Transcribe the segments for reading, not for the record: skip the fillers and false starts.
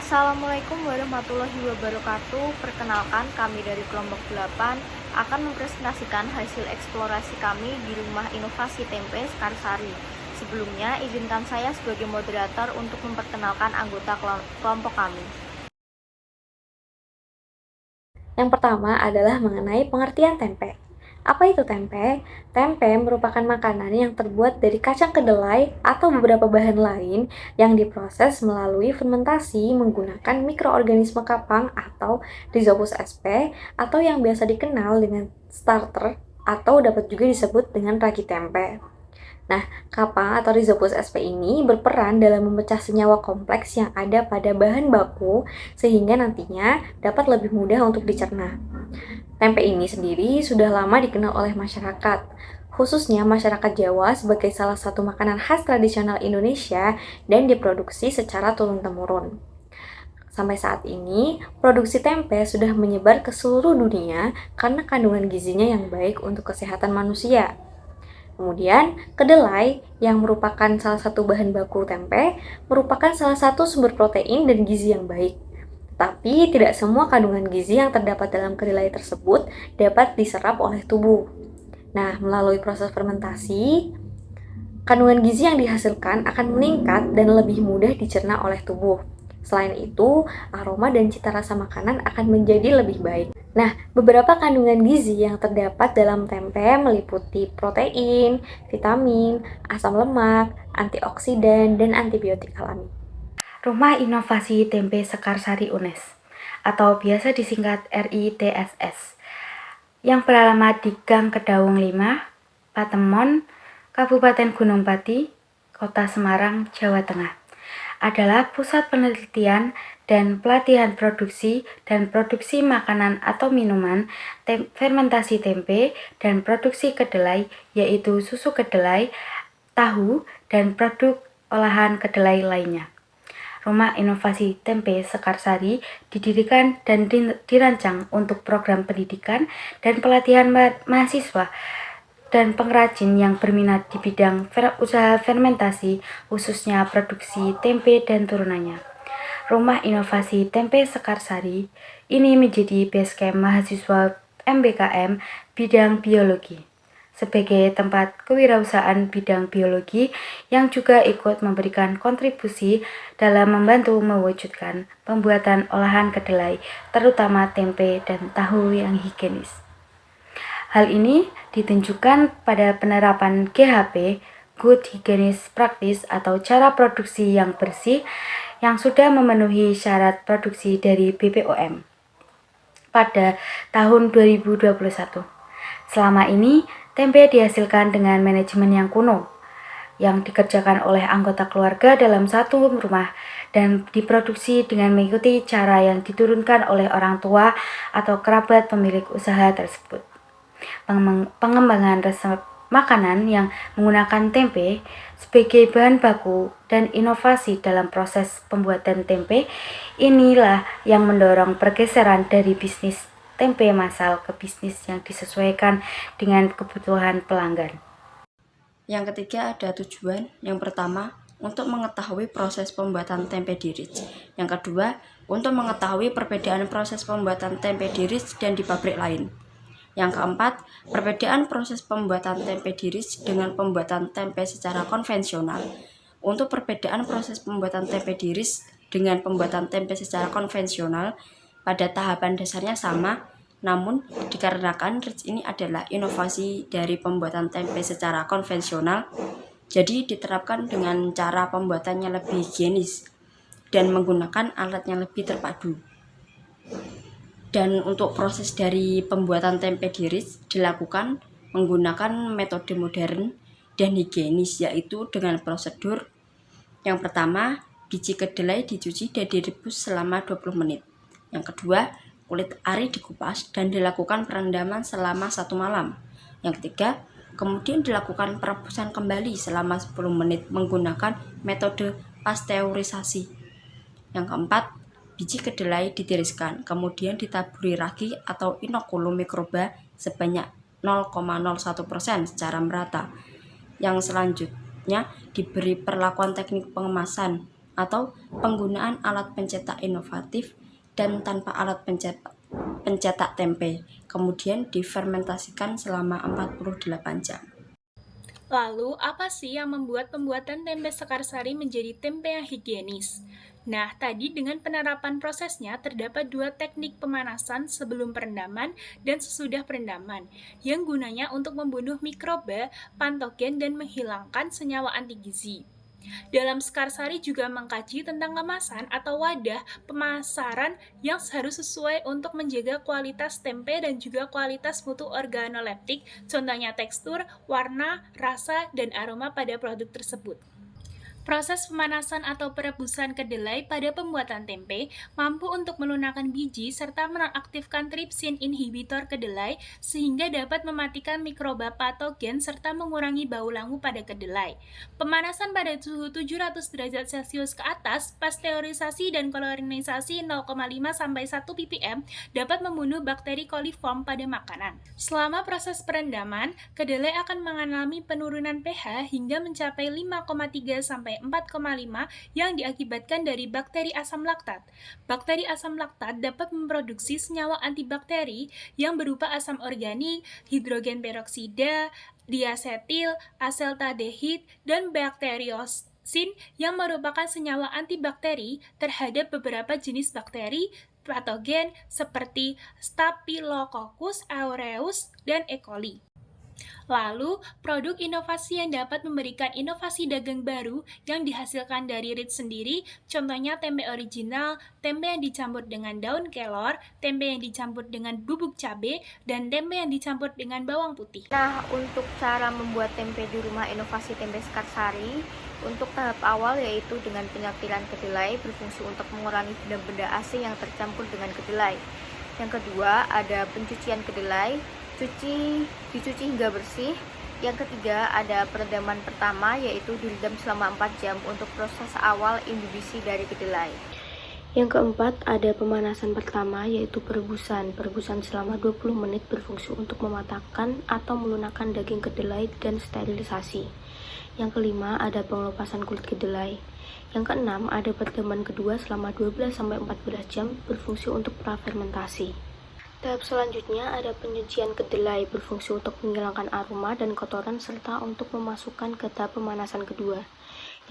Assalamualaikum warahmatullahi wabarakatuh. Perkenalkan, kami dari kelompok 8 akan mempresentasikan hasil eksplorasi kami di Rumah Inovasi Tempe Sekarsari. Sebelumnya, izinkan saya sebagai moderator untuk memperkenalkan anggota kelompok kami. Yang pertama adalah mengenai pengertian tempe. Apa itu tempe? Tempe merupakan makanan yang terbuat dari kacang kedelai atau beberapa bahan lain yang diproses melalui fermentasi menggunakan mikroorganisme kapang atau Rhizopus sp atau yang biasa dikenal dengan starter atau dapat juga disebut dengan ragi tempe. Nah, kapang atau Rhizopus sp ini berperan dalam memecah senyawa kompleks yang ada pada bahan baku sehingga nantinya dapat lebih mudah untuk dicerna. Tempe ini sendiri sudah lama dikenal oleh masyarakat, khususnya masyarakat Jawa sebagai salah satu makanan khas tradisional Indonesia dan diproduksi secara turun-temurun. Sampai saat ini, produksi tempe sudah menyebar ke seluruh dunia karena kandungan gizinya yang baik untuk kesehatan manusia. Kemudian, kedelai yang merupakan salah satu bahan baku tempe merupakan salah satu sumber protein dan gizi yang baik. Tapi tidak semua kandungan gizi yang terdapat dalam kedelai tersebut dapat diserap oleh tubuh. Nah, melalui proses fermentasi, kandungan gizi yang dihasilkan akan meningkat dan lebih mudah dicerna oleh tubuh. Selain itu, aroma dan cita rasa makanan akan menjadi lebih baik. Nah, beberapa kandungan gizi yang terdapat dalam tempe meliputi protein, vitamin, asam lemak, antioksidan, dan antibiotik alami. Rumah Inovasi Tempe Sekarsari UNES atau biasa disingkat RITSS yang beralamat di Gang Kedaung 5, Patemon, Kabupaten Gunung Pati, Kota Semarang, Jawa Tengah adalah pusat penelitian dan pelatihan produksi dan produksi makanan atau minuman, fermentasi tempe, dan produksi kedelai, yaitu susu kedelai, tahu, dan produk olahan kedelai lainnya. Rumah Inovasi Tempe Sekarsari didirikan dan dirancang untuk program pendidikan dan pelatihan mahasiswa dan pengrajin yang berminat di bidang usaha fermentasi, khususnya produksi tempe dan turunannya. Rumah Inovasi Tempe Sekarsari ini menjadi base camp mahasiswa MBKM bidang biologi sebagai tempat kewirausahaan bidang biologi yang juga ikut memberikan kontribusi dalam membantu mewujudkan pembuatan olahan kedelai, terutama tempe dan tahu yang higienis. Hal ini ditunjukkan pada penerapan GHP, Good Hygienic Practice atau cara produksi yang bersih yang sudah memenuhi syarat produksi dari BPOM pada tahun 2021. Selama ini, tempe dihasilkan dengan manajemen yang kuno, yang dikerjakan oleh anggota keluarga dalam satu rumah dan diproduksi dengan mengikuti cara yang diturunkan oleh orang tua atau kerabat pemilik usaha tersebut. Pengembangan resep makanan yang menggunakan tempe sebagai bahan baku dan inovasi dalam proses pembuatan tempe inilah yang mendorong pergeseran dari bisnis tempe massal ke bisnis yang disesuaikan dengan kebutuhan pelanggan. Yang ketiga ada tujuan. Yang pertama, untuk mengetahui proses pembuatan tempe dirich. Yang kedua, untuk mengetahui perbedaan proses pembuatan tempe dirich dan di pabrik lain. Yang keempat, perbedaan proses pembuatan tempe dirich dengan pembuatan tempe secara konvensional. Untuk perbedaan proses pembuatan tempe dirich dengan pembuatan tempe secara konvensional, pada tahapan dasarnya sama, namun dikarenakan RITS ini adalah inovasi dari pembuatan tempe secara konvensional, jadi diterapkan dengan cara pembuatannya lebih higienis dan menggunakan alat yang lebih terpadu. Dan untuk proses dari pembuatan tempe dirich dilakukan menggunakan metode modern dan higienis, yaitu dengan prosedur yang pertama, biji kedelai dicuci dan direbus selama 20 menit. Yang kedua, kulit ari dikupas dan dilakukan perendaman selama 1 malam. Yang ketiga, kemudian dilakukan perebusan kembali selama 10 menit menggunakan metode pasteurisasi. Yang keempat, biji kedelai ditiriskan, kemudian ditaburi ragi atau inokulum mikroba sebanyak 0,01% secara merata. Yang selanjutnya diberi perlakuan teknik pengemasan atau penggunaan alat pencetak inovatif dan tanpa alat pencetak tempe, kemudian difermentasikan selama 48 jam. Lalu, apa sih yang membuat pembuatan tempe Sekarsari menjadi tempe yang higienis? Nah, tadi dengan penerapan prosesnya terdapat 2 teknik pemanasan sebelum perendaman dan sesudah perendaman, yang gunanya untuk membunuh mikroba, patogen, dan menghilangkan senyawa anti gizi. Dalam Sekarsari juga mengkaji tentang kemasan atau wadah pemasaran yang harus sesuai untuk menjaga kualitas tempe dan juga kualitas mutu organoleptik, contohnya tekstur, warna, rasa, dan aroma pada produk tersebut. Proses pemanasan atau perebusan kedelai pada pembuatan tempe mampu untuk melunakkan biji serta menonaktifkan tripsin inhibitor kedelai sehingga dapat mematikan mikroba patogen serta mengurangi bau langu pada kedelai. Pemanasan pada suhu 700 derajat Celcius ke atas, pasteurisasi dan kolonialisasi 0,5 sampai 1 ppm dapat membunuh bakteri coliform pada makanan. Selama proses perendaman, kedelai akan mengalami penurunan pH hingga mencapai 5,3 sampai 4,5 yang diakibatkan dari bakteri asam laktat. Bakteri asam laktat dapat memproduksi senyawa antibakteri yang berupa asam organik, hidrogen peroksida, diasetil, asetaldehid, dan bakteriosin yang merupakan senyawa antibakteri terhadap beberapa jenis bakteri patogen seperti Staphylococcus aureus dan E. coli. Lalu, produk inovasi yang dapat memberikan inovasi dagang baru yang dihasilkan dari Ritz sendiri, contohnya tempe original, tempe yang dicampur dengan daun kelor, tempe yang dicampur dengan bubuk cabai, dan tempe yang dicampur dengan bawang putih. Nah, untuk cara membuat tempe di rumah inovasi tempe Sekarsari, untuk tahap awal yaitu dengan penyetiran kedelai berfungsi untuk mengurangi benda-benda asing yang tercampur dengan kedelai. Yang kedua, ada pencucian kedelai, dicuci hingga bersih. Yang ketiga, ada perendaman pertama yaitu direndam selama 4 jam untuk proses awal imbibisi dari kedelai. Yang keempat, ada pemanasan pertama yaitu perebusan. Perebusan selama 20 menit berfungsi untuk mematahkan atau melunakkan daging kedelai dan sterilisasi. Yang kelima, ada pengelupasan kulit kedelai. Yang keenam, ada perendaman kedua selama 12-14 jam berfungsi untuk prafermentasi. Tahap selanjutnya ada penyucian kedelai berfungsi untuk menghilangkan aroma dan kotoran serta untuk memasukkan ke tahap pemanasan kedua.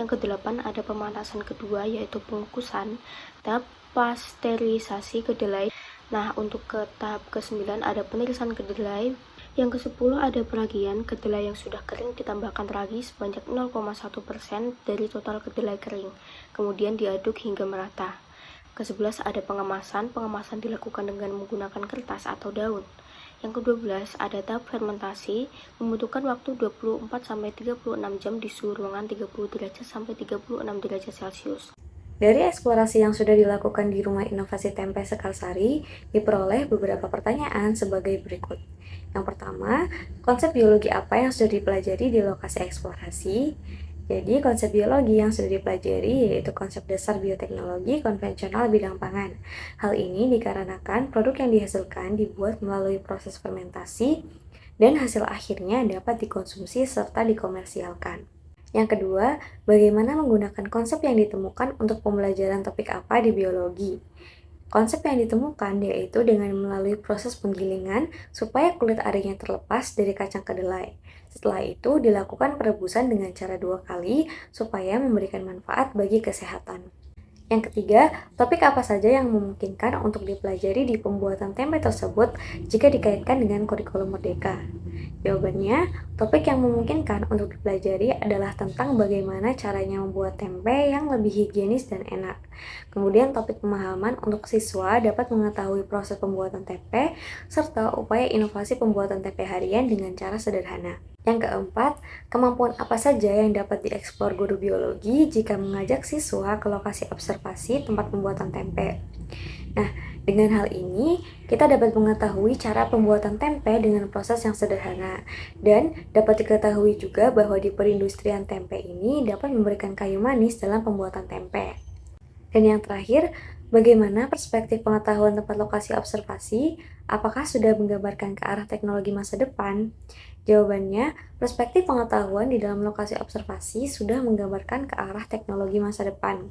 Yang kedelapan ada pemanasan kedua yaitu pengukusan, tahap pasteurisasi kedelai. Nah, untuk ke tahap ke-9 ada penirisan kedelai. Yang ke-10 ada peragian kedelai yang sudah kering ditambahkan ragi sebanyak 0,1% dari total kedelai kering, kemudian diaduk hingga merata. Ke-11 ada pengemasan dilakukan dengan menggunakan kertas atau daun. Yang ke-12 ada tahap fermentasi, membutuhkan waktu 24-36 jam di suhu ruangan 30 derajat sampai 36 derajat Celcius. Dari eksplorasi yang sudah dilakukan di Rumah Inovasi Tempe Sekarsari, diperoleh beberapa pertanyaan sebagai berikut. Yang pertama, konsep biologi apa yang sudah dipelajari di lokasi eksplorasi? Jadi, konsep biologi yang sudah dipelajari yaitu konsep dasar bioteknologi konvensional bidang pangan. Hal ini dikarenakan produk yang dihasilkan dibuat melalui proses fermentasi dan hasil akhirnya dapat dikonsumsi serta dikomersialkan. Yang kedua, bagaimana menggunakan konsep yang ditemukan untuk pembelajaran topik apa di biologi. Konsep yang ditemukan yaitu dengan melalui proses penggilingan supaya kulit arinya terlepas dari kacang kedelai. Setelah itu dilakukan perebusan dengan cara 2 kali supaya memberikan manfaat bagi kesehatan. Yang ketiga, topik apa saja yang memungkinkan untuk dipelajari di pembuatan tempe tersebut jika dikaitkan dengan kurikulum Merdeka? Jawabannya, topik yang memungkinkan untuk dipelajari adalah tentang bagaimana caranya membuat tempe yang lebih higienis dan enak. Kemudian topik pemahaman untuk siswa dapat mengetahui proses pembuatan tempe, serta upaya inovasi pembuatan tempe harian dengan cara sederhana. Yang keempat, kemampuan apa saja yang dapat dieksplor guru biologi jika mengajak siswa ke lokasi observasi tempat pembuatan tempe. Nah, dengan hal ini, kita dapat mengetahui cara pembuatan tempe dengan proses yang sederhana, dan dapat diketahui juga bahwa di perindustrian tempe ini dapat memberikan kayu manis dalam pembuatan tempe. Dan yang terakhir, bagaimana perspektif pengetahuan tempat lokasi observasi? Apakah sudah menggambarkan ke arah teknologi masa depan? Jawabannya, perspektif pengetahuan di dalam lokasi observasi sudah menggambarkan ke arah teknologi masa depan.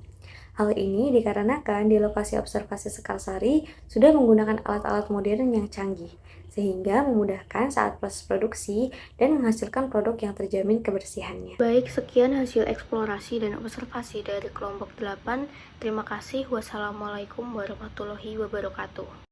Hal ini dikarenakan di lokasi observasi Sekarsari sudah menggunakan alat-alat modern yang canggih, sehingga memudahkan saat proses produksi dan menghasilkan produk yang terjamin kebersihannya. Baik, sekian hasil eksplorasi dan observasi dari kelompok 8. Terima kasih. Wassalamualaikum warahmatullahi wabarakatuh.